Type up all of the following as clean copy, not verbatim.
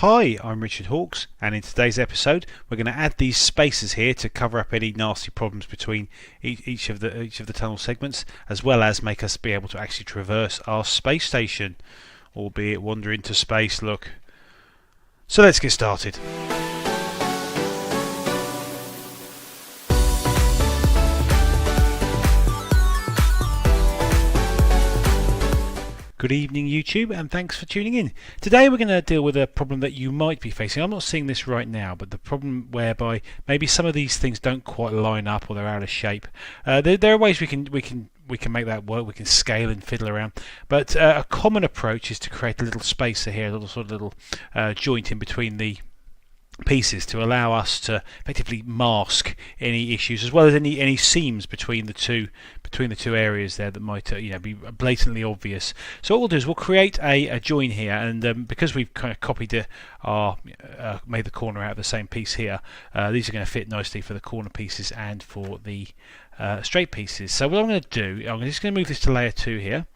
Hi, I'm Richard Hawkes, and in today's episode we're going to add these spacers here to cover up any nasty problems between each of the tunnel segments, as well as make us be able to actually traverse our space station, albeit wander into space. Look. So let's get started. Good evening YouTube, and thanks for tuning in. Today we're going to deal with a problem that you might be facing. I'm not seeing this right now, but the problem whereby maybe some of these things don't quite line up or they're out of shape. There are ways we can make that work. We can scale and fiddle around, but a common approach is to create a little spacer here, a little joint in between the pieces to allow us to effectively mask any issues, as well as any seams between the two areas there that might be blatantly obvious. So what we'll do is we'll create a join here, and because we've kind of copied made the corner out of the same piece here, these are going to fit nicely for the corner pieces and for the straight pieces. So what I'm going to do, I'm just going to move this to layer 2 here.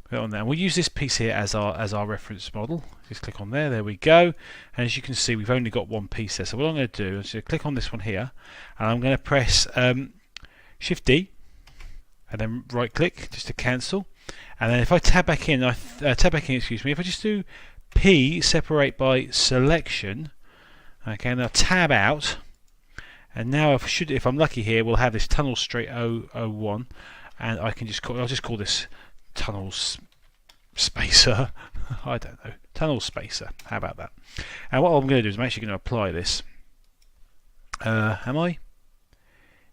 Put it on there. We'll use this piece here as our reference model. Just click on there. There we go. And as you can see, we've only got one piece there. So what I'm going to do is click on this one here, and I'm going to press Shift D, and then right click just to cancel. And then if I tab back in, excuse me. If I just do P separate by selection, okay, and I'll tab out. And now if I'm lucky here, we'll have this tunnel straight 001, and I'll just call this tunnel spacer. I don't know, tunnel spacer. How about that? And what I'm going to do is I'm actually going to apply this. Am I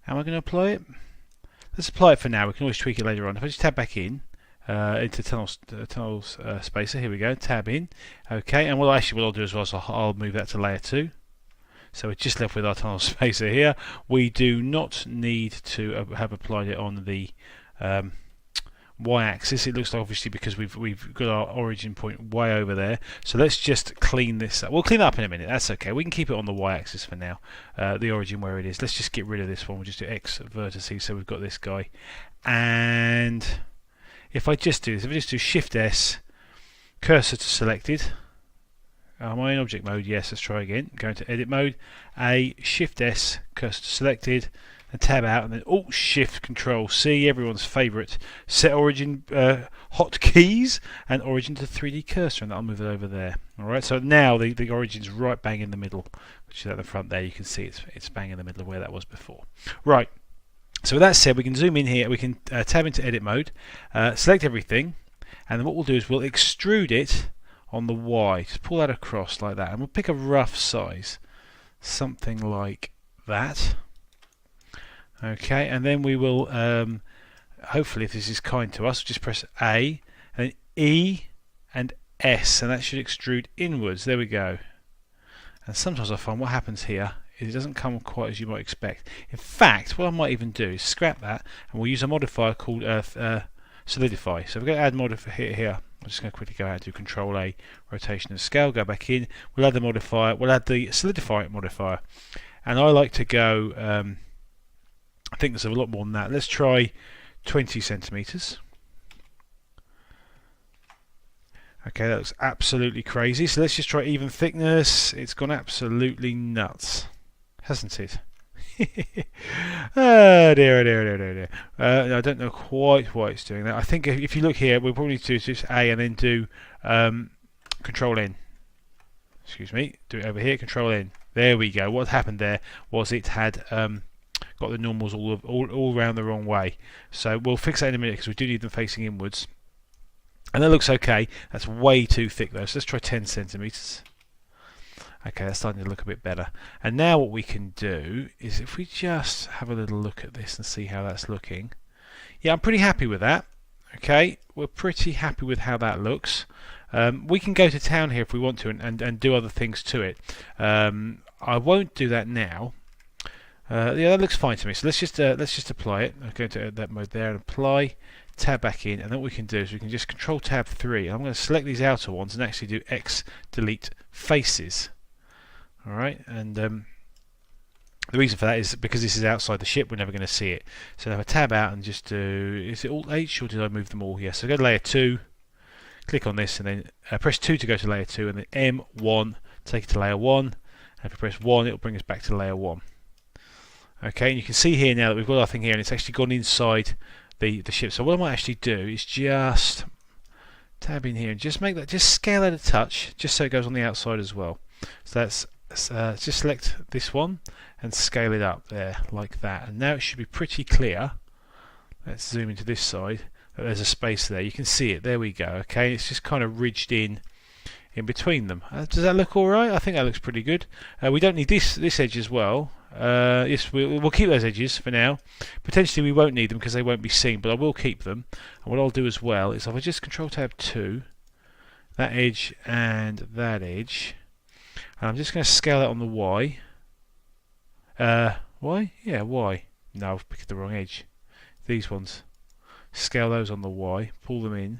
going to apply it? Let's apply it for now. We can always tweak it later on. If I just tab back in into tunnel spacer, here we go. Tab in. Okay, and what I'll do as well is I'll move that to layer 2. So we're just left with our tunnel spacer here. We do not need to have applied it on the y-axis. It looks like, obviously, because we've got our origin point way over there. So let's just clean this up. We'll clean it up in a minute. That's okay. We can keep it on the y-axis for now. The origin where it is. Let's just get rid of this one. We'll just do X vertices. So we've got this guy. And if I just do this, if I just do Shift S, cursor to selected. Am I in object mode? Yes. Let's try again. Go into edit mode. Shift S, cursor to selected. And tab out, and then Alt Shift Control C, everyone's favourite. Set origin hotkeys and origin to 3D cursor, and that'll move it over there. Alright, so now the origin's right bang in the middle, which is at the front there. You can see it's bang in the middle of where that was before. Right, so with that said, we can zoom in here, we can tab into edit mode, select everything, and then what we'll do is we'll extrude it on the Y. Just pull that across like that, and we'll pick a rough size, something like that. Okay, and then we will, hopefully if this is kind to us, just press A, and then E and S, and that should extrude inwards. There we go. And sometimes I find what happens here is it doesn't come quite as you might expect. In fact, what I might even do is scrap that, and we'll use a modifier called solidify. So we're going to add modifier here. I'm just going to quickly go out and do Control A, rotation and scale, go back in. We'll add the modifier, we'll add the solidify modifier. And I like to go, I think there's a lot more than that. Let's try 20 centimeters. Okay, that looks absolutely crazy. So let's just try even thickness. It's gone absolutely nuts, hasn't it? Oh dear, oh dear, oh dear, oh dear. I don't know quite why it's doing that. I think if you look here, we'll probably do just A and then do Control N. Excuse me. Do it over here. Control N. There we go. What happened there was it had got the normals all around the wrong way. So we'll fix that in a minute because we do need them facing inwards. And that looks okay. That's way too thick though. So let's try 10 centimeters. Okay, that's starting to look a bit better. And now what we can do is if we just have a little look at this and see how that's looking. Yeah, I'm pretty happy with that. Okay, we're pretty happy with how that looks. We can go to town here if we want to and do other things to it. I won't do that now. Yeah, that looks fine to me. So let's just apply it. I'll go into that mode there and apply. Tab back in, and then what we can do is we can just Control Tab 3. I'm going to select these outer ones and actually do X delete faces. All right, and the reason for that is because this is outside the ship, we're never going to see it. So if I tab out and just do, is it Alt H or did I move them all? Yes. So go to layer 2, click on this, and then press 2 to go to layer 2, and then M1 take it to layer 1, and if we press 1 it'll bring us back to layer 1. Okay, and you can see here now that we've got our thing here and it's actually gone inside the ship. So what I might actually do is just tab in here and just make that, just scale it a touch, just so it goes on the outside as well. So that's just select this one and scale it up there like that, and now it should be pretty clear. Let's zoom into this side. There's a space there, you can see it, there we go. Okay, it's just kind of ridged in between them. Does that look alright? I think that looks pretty good. We don't need this edge as well. Yes, we'll keep those edges for now. Potentially we won't need them because they won't be seen, but I will keep them. And what I'll do as well is if I just Control Tab 2, that edge and that edge, and I'm just going to scale that on the Y. Y? Yeah, Y. No, I've picked the wrong edge. These ones. Scale those on the Y, pull them in.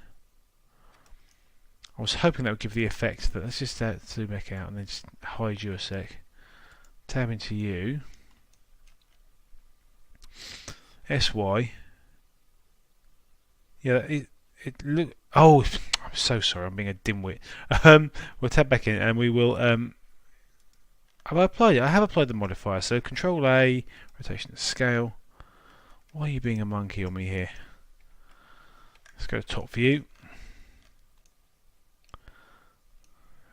I was hoping that would give the effect that, let's just zoom back out and then just hide you a sec. Tab into you. SY. Yeah, it look. Oh, I'm so sorry. I'm being a dimwit. We'll tab back in and we will. Have I applied it? I have applied the modifier. So Control A, rotation to scale. Why are you being a monkey on me here? Let's go to top view.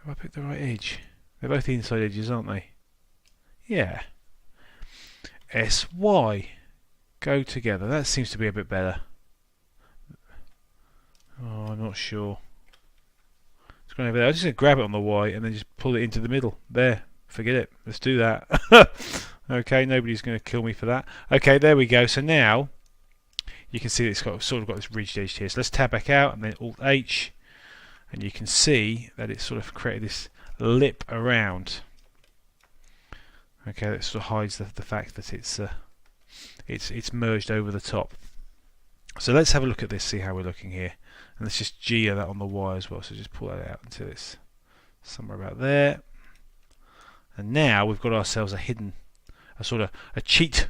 Have I picked the right edge? They're both inside edges, aren't they? Yeah. SY. Go together. That seems to be a bit better. Oh, I'm not sure. It's going over there. I'm just going to grab it on the Y and then just pull it into the middle. There. Forget it. Let's do that. Okay, nobody's going to kill me for that. Okay, there we go. So now you can see it's got sort of got this ridged edge here. So let's tab back out and then Alt H, and you can see that it's sort of created this lip around. Okay, that sort of hides the fact that it's merged over the top. So let's have a look at this, see how we're looking here, and let's just G that on the Y as well. So just pull that out until it's somewhere about there. And now we've got ourselves a sort of a cheat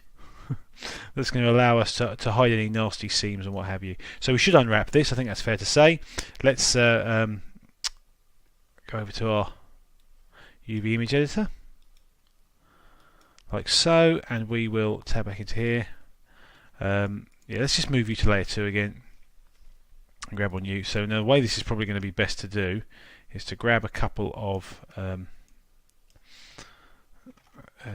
that's going to allow us to hide any nasty seams and what have you. So we should unwrap this, I think that's fair to say. Let's go over to our UV image editor, like so, and we will tab back into here. Yeah, let's just move you to layer 2 again and grab on you. So now the way this is probably going to be best to do is to grab a couple of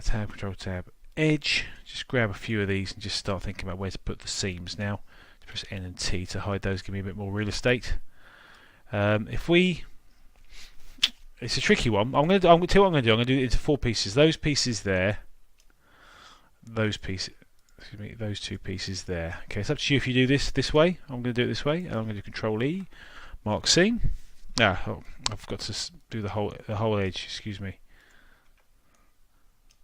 tab, Control Tab, edge, just grab a few of these and just start thinking about where to put the seams now. Press N and T to hide those, give me a bit more real estate. If we, it's a tricky one. I'm going to tell you what I'm going to do. I'm going to do it into 4 pieces. Those pieces there, those pieces, excuse me, those 2 pieces there. Okay, it's up to you if you do this way. I'm going to do it this way, and I'm going to do Control E, mark seam. Oh, I've got to do the whole edge. Excuse me.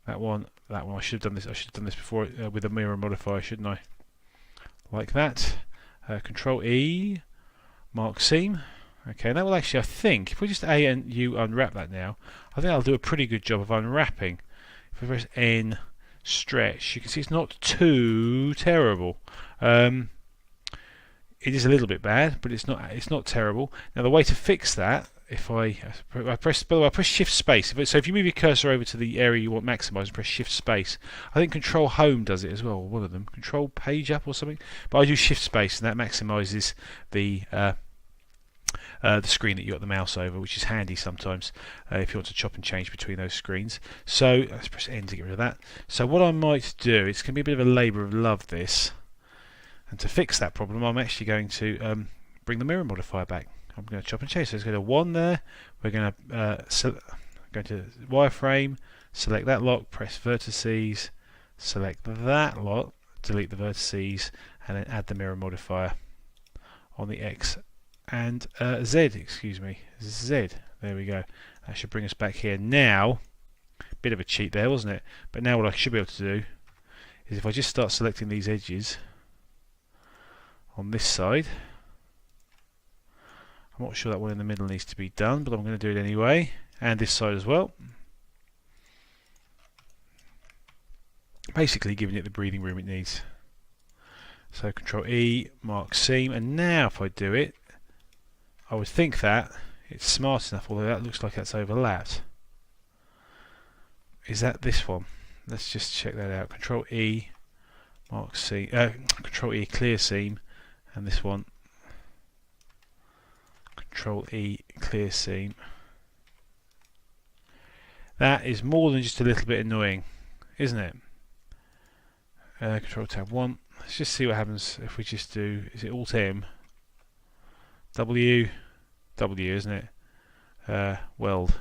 That one. I should have done this. I should have done this before with a mirror modifier, shouldn't I? Like that. Control E, mark seam. Okay, that will actually, I think, if we just A and U unwrap that now, I think that'll do a pretty good job of unwrapping. If we press N, stretch, you can see it's not too terrible. It is a little bit bad, but it's not terrible. Now the way to fix that, if I press, by the way, I press Shift Space. So if you move your cursor over to the area you want maximised and press Shift Space, I think Control Home does it as well. One of them, Control Page Up or something. But I do Shift Space, and that maximises the screen that you got the mouse over, which is handy sometimes if you want to chop and change between those screens. So let's press N to get rid of that. So what I might do, it's going to be a bit of a labour of love this, and to fix that problem I'm actually going to bring the mirror modifier back. I'm going to chop and change. So let's go to 1 there. We're going to go to wireframe, select that lock, press vertices, select that lock, delete the vertices, and then add the mirror modifier on the X and Z, excuse me, Z. There we go. That should bring us back here. Now, bit of a cheat there, wasn't it? But now what I should be able to do is if I just start selecting these edges on this side, I'm not sure that one in the middle needs to be done, but I'm going to do it anyway, and this side as well. Basically giving it the breathing room it needs. So Control E, mark seam, and now if I do it, I would think that it's smart enough, although that looks like that's overlapped. is that this one? Let's just check that out. Control E, mark seam, Control E, clear seam, and this one, Control E, clear seam. That is more than just a little bit annoying, isn't it? Control tab 1. Let's just see what happens if we just do, is it Alt M? W, isn't it? Weld.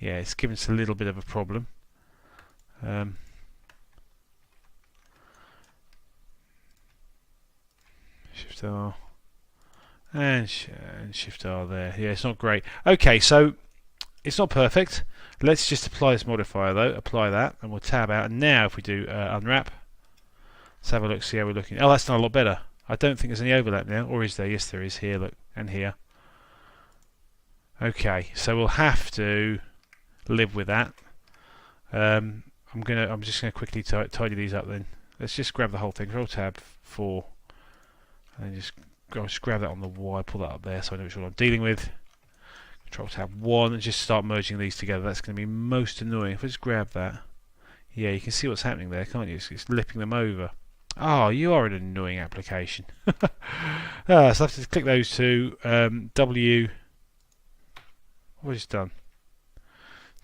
Yeah, it's given us a little bit of a problem. Shift R and Shift R there. Yeah, it's not great. Okay, so it's not perfect. Let's just apply this modifier though. Apply that, and we'll tab out. And now, if we do unwrap, let's have a look. See how we're looking. Oh, that's done a lot better. I don't think there's any overlap now, or is there? Yes, there is. Here, look, and here. Okay, so we'll have to live with that. I'm just gonna quickly tidy these up then. Let's just grab the whole thing. Control tab 4, and just grab that on the Y. Pull that up there so I know which one I'm dealing with. Control tab 1 and just start merging these together. That's going to be most annoying. If I just grab that, yeah, you can see what's happening there, can't you? It's lipping them over. Oh, you are an annoying application. So I have to click those two. W. What have I just done?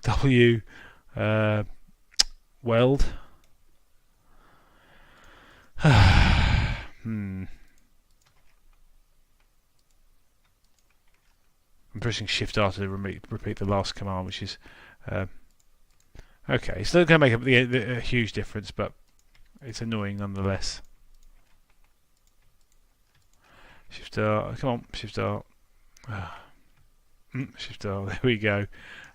W. Weld. I'm pressing Shift R to repeat the last command, which is okay. It's not going to make a huge difference, but it's annoying nonetheless. Shift R, come on, Shift R. Shift R, there we go.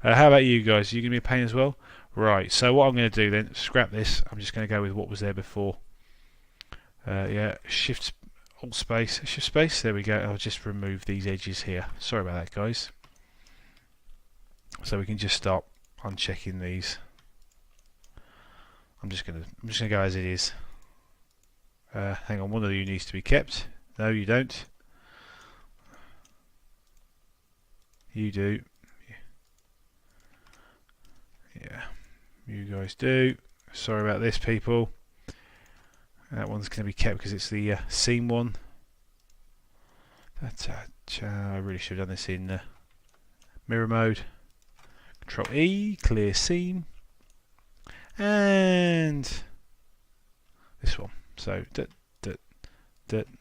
How about you guys? Are you going to be a pain as well? Right, so what I'm going to do then, scrap this. I'm just going to go with what was there before. Yeah, Shift space, Shift space, there we go. I'll just remove these edges here. Sorry about that, guys. So we can just start unchecking these. I'm just gonna go as it is. Hang on, one of you needs to be kept. No, you don't. You do. Yeah, you guys do. Sorry about this, people. That one's going to be kept because it's the seam one. I really should have done this in mirror mode. Control E, clear seam, and this one. So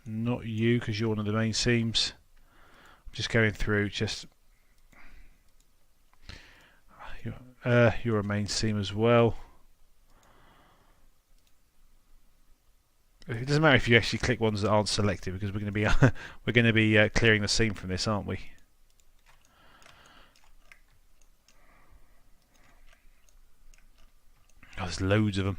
not you, because you're one of the main seams. I'm just going through. Just you're a main seam as well. It doesn't matter if you actually click ones that aren't selected, because we're going to be clearing the seam from this, aren't we? Oh, there's loads of them.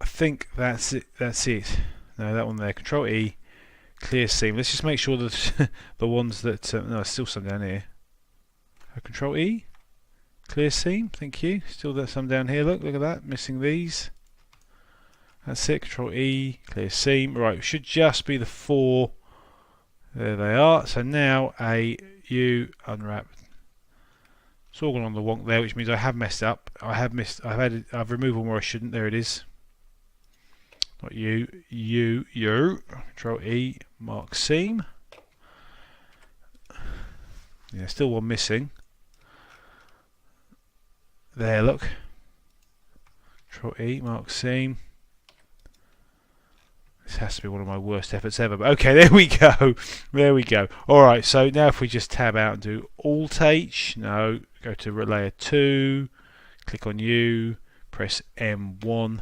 I think that's it. That's it. No, that one there. Control E, clear seam. Let's just make sure that the ones that no, there's still some down here. Control E, clear seam. Thank you. Still there's some down here. Look at that. Missing these. That's it. Control E, clear seam. Right, it should just be the 4. There they are. So now A, U, unwrap. It's all gone on the wonk there, which means I have messed up. I've removed one where I shouldn't. There it is. Not you. Control E, mark seam. Yeah, still one missing. There, look. Control E, mark seam. This has to be one of my worst efforts ever. But okay, there we go. There we go. Alright, so now if we just tab out and do Alt H, no, go to layer 2, click on U, press M1,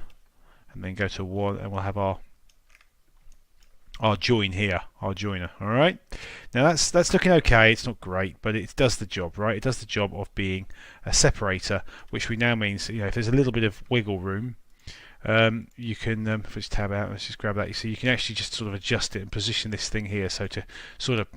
and then go to 1, and we'll have our join here, our joiner. Alright, now that's looking okay. It's not great, but it does the job, right? It does the job of being a separator, which we now means, you know, if there's a little bit of wiggle room, you can, if we just tab out, let's just grab that. You see, you can actually just sort of adjust it and position this thing here, so to sort of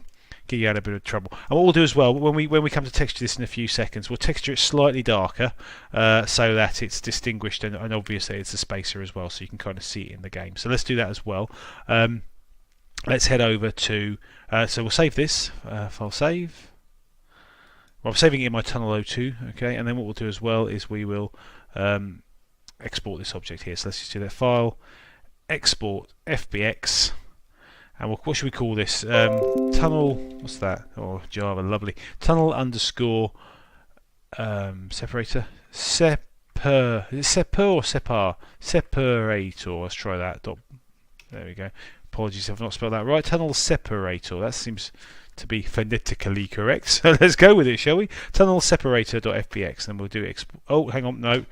get you out of a bit of trouble. And what we'll do as well, when we come to texture this in a few seconds, we'll texture it slightly darker, so that it's distinguished, and obviously it's a spacer as well, so you can kind of see it in the game. So let's do that as well. Let's head over to, so we'll save this, file save. Well, I'm saving it in my tunnel02, okay, and then what we'll do as well is we will export this object here. So let's just do that. File, export FBX, and what should we call this? Tunnel, what's that? Oh, Java, lovely. Tunnel underscore separator. Is it separ or separ? Separator. Let's try that. There we go. Apologies if I've not spelled that right. Tunnel separator. That seems to be phonetically correct. So let's go with it, shall we? Tunnel separator.fbx, and we'll do oh, hang on, no.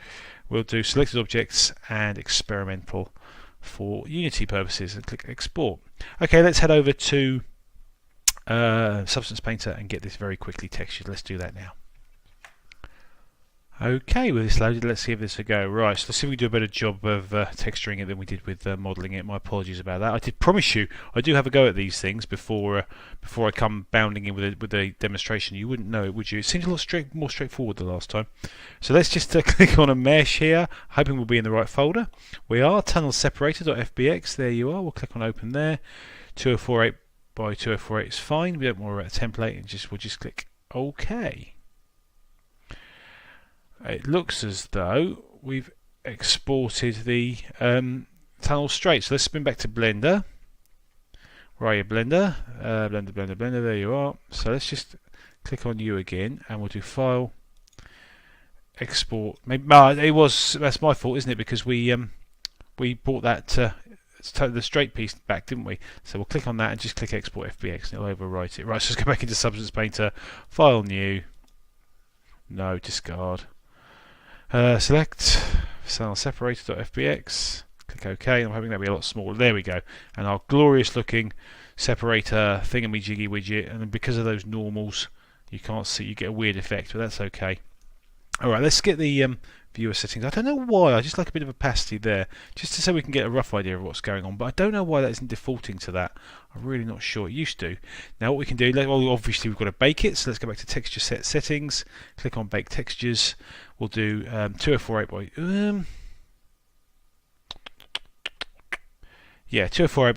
We'll do selected objects and experimental for Unity purposes, and click export. Okay, let's head over to Substance Painter and get this very quickly textured. Let's do that now. Okay, with this loaded, let's give this a go. Right, so let's see if we do a better job of texturing it than we did with modelling it. My apologies about that. I did promise you I do have a go at these things before I come bounding in with a demonstration. You wouldn't know it, would you? It seems a lot more straightforward the last time. So let's just click on a mesh here, hoping we'll be in the right folder. We are. Tunnel separator.fbx. There you are. We'll click on open there. 2048 by 2048 is fine. We don't want to write a template, and we'll just click OK. It looks as though we've exported the tunnel straight. So let's spin back to Blender. Where are you, Blender? Blender. There you are. So let's just click on you again, and we'll do File, Export. Maybe that's my fault, isn't it? Because we brought that the straight piece back, didn't we? So we'll click on that and just click Export FBX, and it'll overwrite it. Right. So let's go back into Substance Painter. File, New. No, discard. Select Tunnel separator.fbx, click OK, and I'm hoping that'll be a lot smaller. There we go, and our glorious looking separator thingamajiggy widget, and because of those normals you can't see, you get a weird effect, but that's okay. Alright, let's get the viewer settings. I don't know why, I just like a bit of opacity there, just so we can get a rough idea of what's going on, but I don't know why that isn't defaulting to that. I'm really not sure. It used to. Now what we can do, well, obviously we've got to bake it, so let's go back to texture set settings, click on bake textures. We'll do 2048 by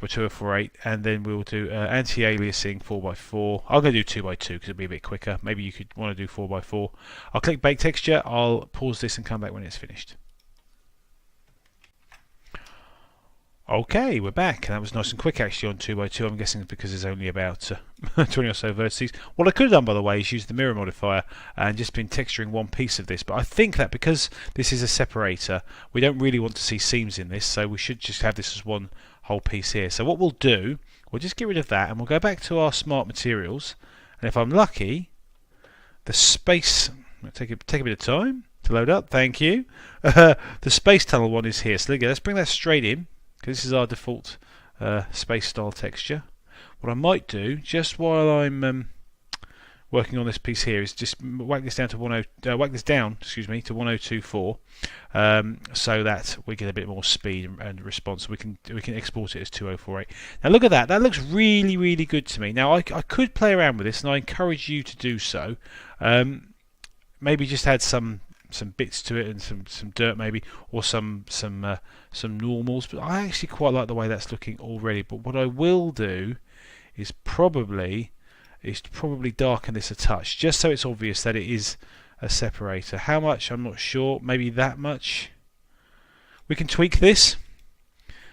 2048, and then we'll do anti-aliasing 4x4. I'm going to do 2x2 because it'll be a bit quicker. Maybe you could want to do 4x4. I'll click bake texture. I'll pause this and come back when it's finished. Okay, we're back. That was nice and quick actually on 2x2. I'm guessing it's because there's only about 20 or so vertices. What I could have done, by the way, is use the mirror modifier and just been texturing one piece of this. But I think that because this is a separator, we don't really want to see seams in this, so we should just have this as one whole piece here. So what we'll do, we'll just get rid of that and we'll go back to our smart materials. And if I'm lucky, the space, take a bit of time to load up. Thank you. The space tunnel one is here. So let's bring that straight in, because this is our default space style texture. What I might do, just while I'm working on this piece here, is just whack this down to 1024, so that we get a bit more speed and response. We can export it as 2048. Now look at that. That looks really, really good to me. Now I could play around with this, and I encourage you to do so. Maybe just add some bits to it and some dirt maybe, or some normals, but I actually quite like the way that's looking already. But what I will do is probably darken this a touch, just so it's obvious that it is a separator. How much? I'm not sure. Maybe that much. We can tweak this.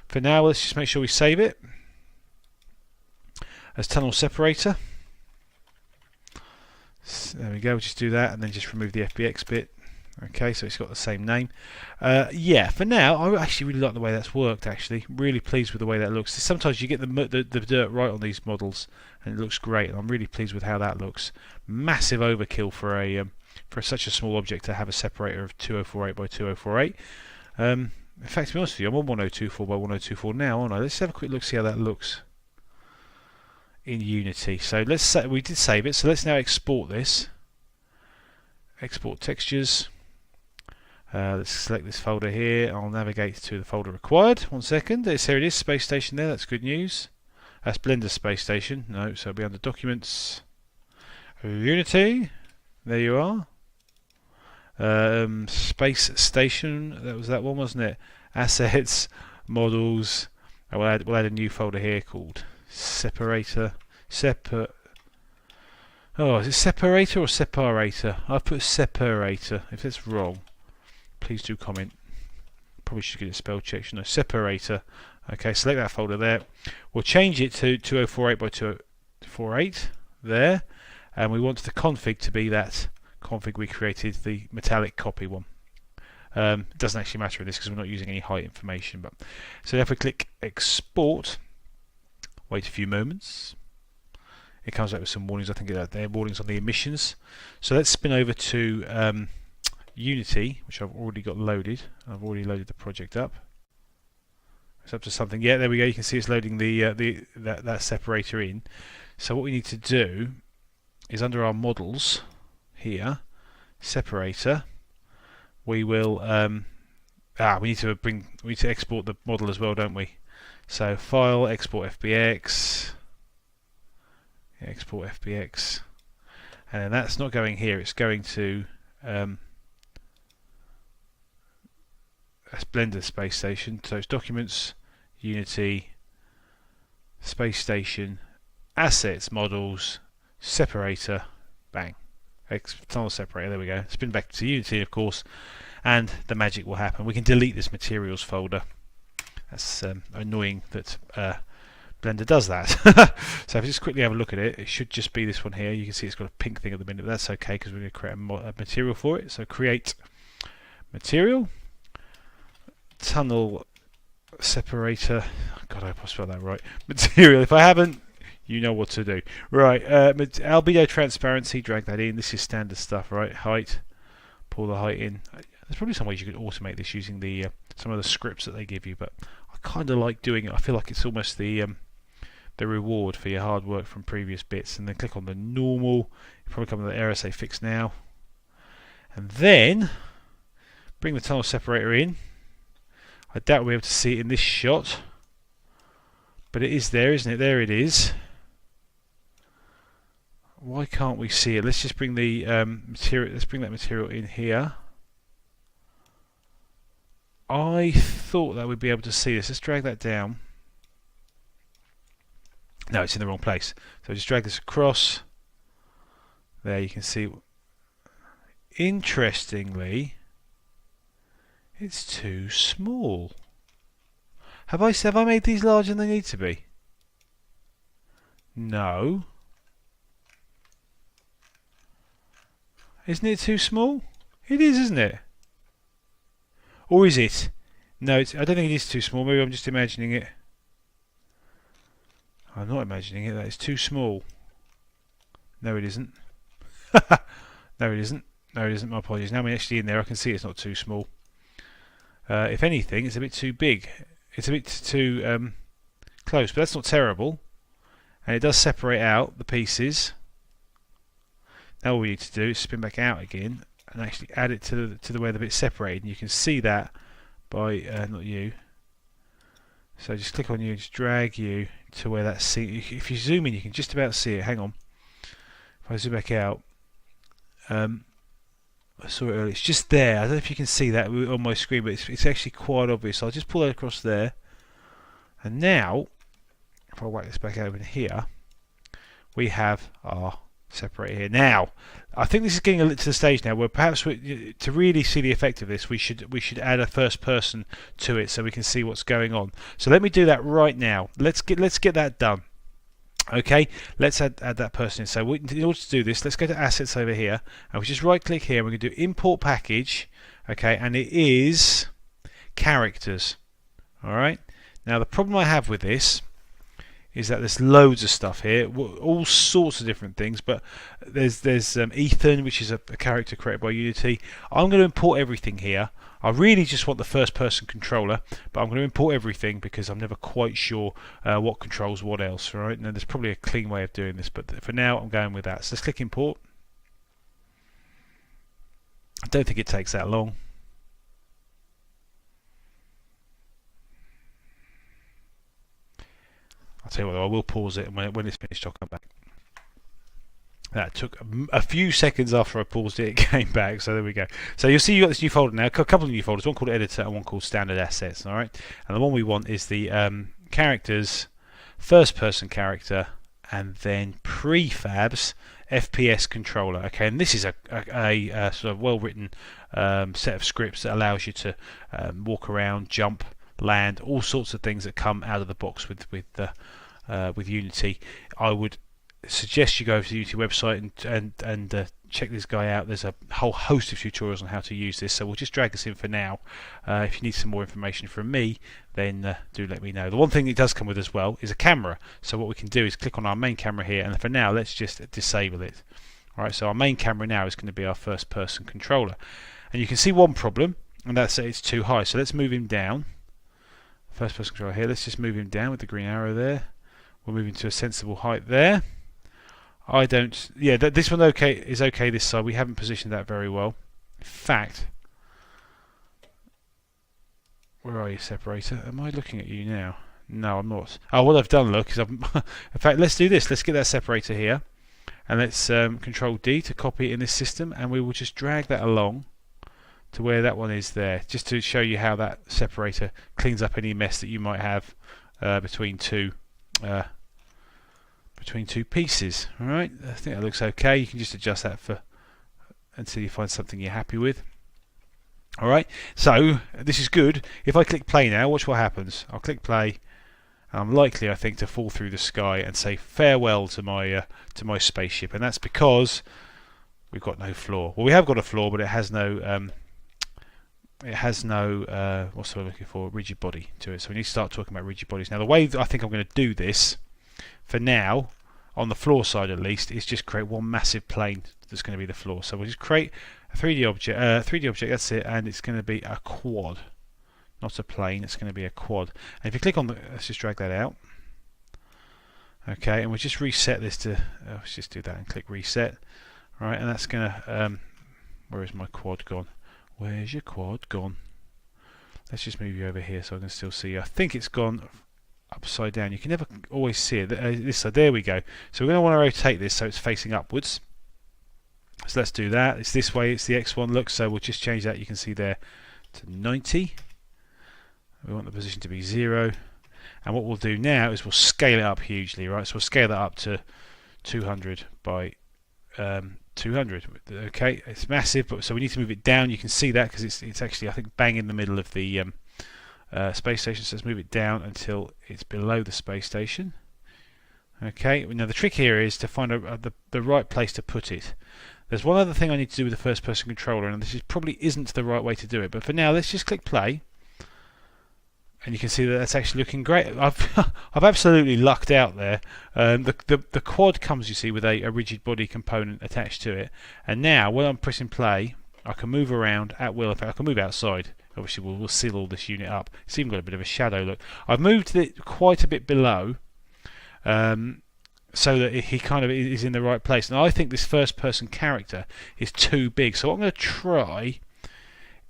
For now, let's just make sure we save it as tunnel separator. So there we go. We'll just do that and then just remove the FBX bit. Okay, so it's got the same name. Yeah, for now, I actually really like the way that's worked, actually. Really pleased with the way that looks. Sometimes you get the dirt right on these models, and it looks great, and I'm really pleased with how that looks. Massive overkill for such a small object to have a separator of 2048 by 2048. In fact, to be honest with you, I'm on 1024 by 1024 now, aren't I? Let's have a quick look, see how that looks in Unity. So we did save it, so let's now export this. Export textures. Let's select this folder here. I'll navigate to the folder required. 1 second. Here it is, Space Station there. That's good news. That's Blender Space Station. No, so it'll be under Documents. Unity. There you are. Space Station. That was that one, wasn't it? Assets, Models. We'll add a new folder here called Separator. Oh, is it separator or separator? I've put separator. If that's wrong, please do comment. Probably should get it spell check, shouldn't I? Separator. Okay, select that folder there. We'll change it to 2048 by 2048 there, and we want the config to be that config we created, the metallic copy one. It doesn't actually matter in this because we're not using any height information. But so if we click export, wait a few moments. It comes up with some warnings. I think they're warnings on the emissions. So let's spin over to Unity, which I've already got loaded. I've already loaded the project up. It's up to something. Yeah, there we go. You can see it's loading that separator in. So what we need to do is under our models here, separator. We will we need to export the model as well, don't we? So file, export FBX, export FBX, and then that's not going here. It's going to that's Blender Space Station. So it's Documents, Unity, Space Station, Assets, Models, Separator, bang. Tunnel separator, there we go. Spin back to Unity, of course, and the magic will happen. We can delete this materials folder. That's annoying that Blender does that. So if we just quickly have a look at it, it should just be this one here. You can see it's got a pink thing at the minute, but that's okay because we're going to create a material for it. So create material, tunnel separator. God, I hope I spelled that right. Material. If I haven't, you know what to do. Right, albedo transparency, drag that in. This is standard stuff, right? Height, pull the height in. There's probably some ways you could automate this using the some of the scripts that they give you, but I kind of like doing it. I feel like it's almost the reward for your hard work from previous bits. And then click on the normal. You probably come to the error, say fix now, and then bring the tunnel separator in. I doubt we'll be able to see it in this shot, but it is there, isn't it? There it is. Why can't we see it? Let's just bring the material. Let's bring that material in here. I thought that we'd be able to see this. Let's drag that down. No, it's in the wrong place. So just drag this across. There, you can see. Interestingly, it's too small. Have I made these larger than they need to be? No. Isn't it too small? It is, isn't it? Or is it? No, I don't think it is too small. Maybe I'm just imagining it. I'm not imagining it. That is too small. No, it isn't. No, it isn't. No, it isn't. My apologies. Now I'm actually in there. I can see it's not too small. If anything, it's a bit too big. It's a bit too close, but that's not terrible. And it does separate out the pieces. Now all we need to do is spin back out again and actually add it to the where the bit's separated. And you can see that by not you. So just click on you, just drag you to where that's seen. If you zoom in, you can just about see it. Hang on. If I zoom back out, I saw it earlier. It's just there. I don't know if you can see that on my screen, but it's actually quite obvious. So I'll just pull that across there. And now, if I whack this back over here, we have our separator here. Now, I think this is getting a little to the stage now where perhaps to really see the effect of this, we should add a first person to it so we can see what's going on. So let me do that right now. Let's get that done. Okay, let's add that person in. So in order to do this, let's go to assets over here, and we just right click here, and we're going to do import package. Okay, and it is characters. Alright, now the problem I have with this is that there's loads of stuff here, all sorts of different things, but there's Ethan, which is a character created by Unity. I'm going to import everything here. I really just want the first person controller, but I'm going to import everything because I'm never quite sure what controls what else. Right? And there's probably a clean way of doing this, but for now I'm going with that. So let's click import. I don't think it takes that long. I'll tell you what, I will pause it, and when it's finished I'll come back. That took a few seconds after I paused it, it came back, so there we go. So you'll see you've got this new folder now, a couple of new folders, one called editor and one called standard assets, alright? And the one we want is the characters, first person character, and then prefabs, FPS controller. Okay, and this is a sort of well-written set of scripts that allows you to walk around, jump, land, all sorts of things that come out of the box with Unity. I would suggest you go to the Unity website and check this guy out. There's a whole host of tutorials on how to use this, so we'll just drag this in for now. If you need some more information from me, then do let me know. The one thing it does come with as well is a camera, so what we can do is click on our main camera here, and for now let's just disable it. Alright, so our main camera now is going to be our first person controller, and you can see one problem, and that's that it's too high. So let's move him down. First person controller here, let's just move him down with the green arrow there. We're moving to a sensible height there. This one is okay this side. We haven't positioned that very well. In fact, where are you, separator? Am I looking at you now? No, I'm not. Oh, what I've done, look, is in fact, let's do this. Let's get that separator here, and let's Control D to copy it in this system, and we will just drag that along to where that one is there, just to show you how that separator cleans up any mess that you might have between two pieces. Alright, I think that looks okay. You can just adjust that until you find something you're happy with. Alright, so this is good. If I click play now, watch what happens. I'll click play, and I'm likely, I think, to fall through the sky and say farewell to my spaceship, and that's because we've got no floor. Well, we have got a floor, but it has no what's the word I'm looking for, rigid body to it. So we need to start talking about rigid bodies. Now, the way that I think I'm going to do this for now, on the floor side at least, is just create one massive plane that's going to be the floor. So we'll just create a 3D object, that's it, and it's going to be a quad, not a plane. It's going to be a quad. And if you click on let's just drag that out. Okay, and we'll just reset this to let's just do that and click reset. All right, and that's going to where is my quad gone? Where's your quad gone? Let's just move you over here so I can still see you. I think it's gone upside down. You can never always see it. This side, there we go. So we're going to want to rotate this so it's facing upwards. So let's do that. It's this way, it's the X1 look, so we'll just change that, you can see there, to 90. We want the position to be 0. And what we'll do now is we'll scale it up hugely, right? So we'll scale that up to 200 by 200. Okay, it's massive, but so we need to move it down. You can see that because it's actually, I think, bang in the middle of the space station. So let's move it down until it's below the space station. Okay, now the trick here is to find the right place to put it. There's one other thing I need to do with the first person controller, and this probably isn't the right way to do it, but for now let's just click play, and you can see that that's actually looking great. I've absolutely lucked out there. The quad comes, you see, with a rigid body component attached to it, and now when I'm pressing play I can move around at will. In fact, I can move outside. Obviously we'll seal all this unit up. It's even got a bit of a shadow look. I've moved it quite a bit below, so that he kind of is in the right place. And I think this first person character is too big, so what I'm going to try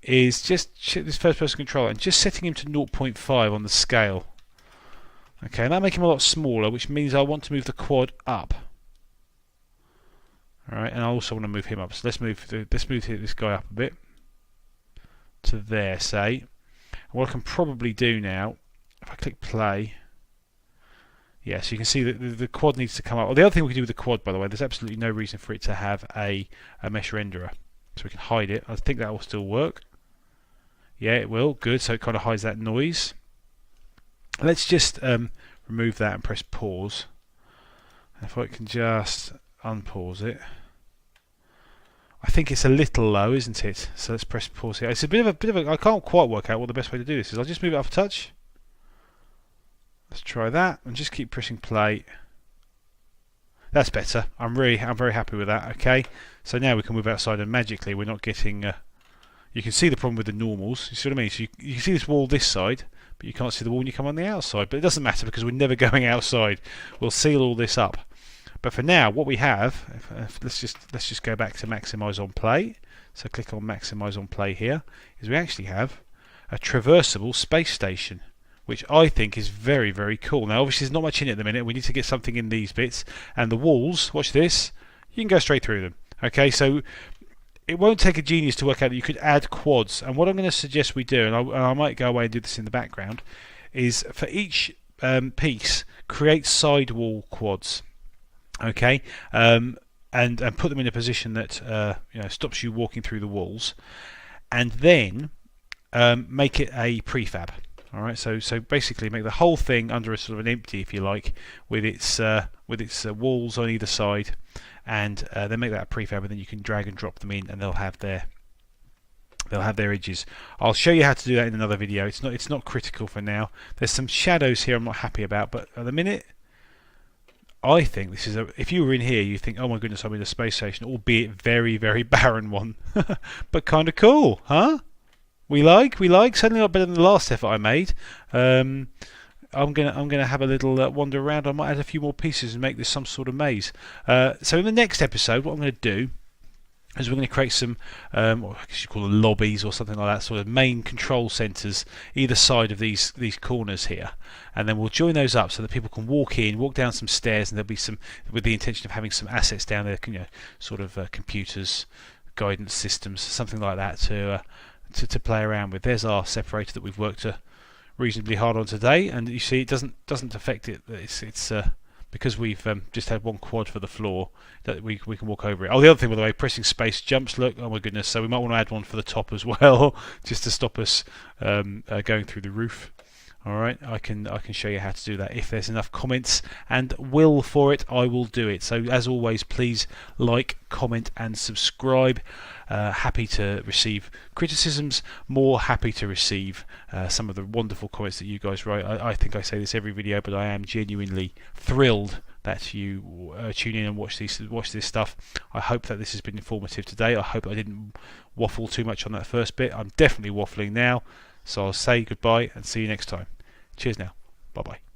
is just check this first person controller and just setting him to 0.5 on the scale. Okay, and that'll make him a lot smaller, which means I want to move the quad up. Alright, and I also want to move him up. So let's move this guy up a bit to there, say. And what I can probably do now, if I click play, yeah, so you can see that the quad needs to come up. Well, the other thing we can do with the quad, by the way, there's absolutely no reason for it to have a mesh renderer. So we can hide it. I think that will still work. Yeah, it will. Good. So it kind of hides that noise. Let's just remove that and press pause. If I can just unpause it. I think it's a little low, isn't it? So let's press pause here. It's a bit of a. I can't quite work out what the best way to do this is. I'll just move it up a touch. Let's try that and just keep pressing play. That's better. I'm very happy with that. Okay, so now we can move outside, and magically we're not getting. You can see the problem with the normals. You see what I mean? So you can see this wall this side, but you can't see the wall when you come on the outside. But it doesn't matter because we're never going outside. We'll seal all this up. But for now, what we have, let's just go back to maximize on play. So click on maximize on play here. Is we actually have a traversable space station, which I think is very, very cool. Now, obviously, there's not much in it at the minute. We need to get something in these bits. And the walls, watch this, you can go straight through them. Okay, so it won't take a genius to work out that you could add quads. And what I'm going to suggest we do, and I might go away and do this in the background, is for each piece, create sidewall quads. Okay, and and put them in a position that stops you walking through the walls, and then make it a prefab. All right, so basically make the whole thing under a sort of an empty, if you like, with its walls on either side, and then make that a prefab, and then you can drag and drop them in, and they'll have their edges. I'll show you how to do that in another video. It's not critical for now. There's some shadows here I'm not happy about, but at the minute, I think this is if you were in here, you think, oh my goodness, I'm in a space station, albeit very, very barren one, but kind of cool, huh? We like certainly not better than the last effort I made. I'm gonna have a little wander around. I might add a few more pieces and make this some sort of maze. So in the next episode, what I'm going to do is we're going to create some, what I guess you call them lobbies or something like that, sort of main control centres either side of these corners here, and then we'll join those up so that people can walk down some stairs, and there'll be some, with the intention of having some assets down there, sort of computers, guidance systems, something like that to play around with. There's our separator that we've worked reasonably hard on today, and you see it doesn't affect it. It's because we've just had one quad for the floor that we can walk over it. Oh, the other thing, by the way, pressing space jumps. Look, oh my goodness! So we might want to add one for the top as well, just to stop us going through the roof. All right, I can show you how to do that if there's enough comments and will for it. I will do it. So as always, please like, comment, and subscribe. Happy to receive criticisms. More happy to receive some of the wonderful comments that you guys write. I think I say this every video, but I am genuinely thrilled that you tune in and watch this stuff. I hope that this has been informative today. I hope I didn't waffle too much on that first bit. I'm definitely waffling now. So I'll say goodbye and see you next time. Cheers now. Bye bye.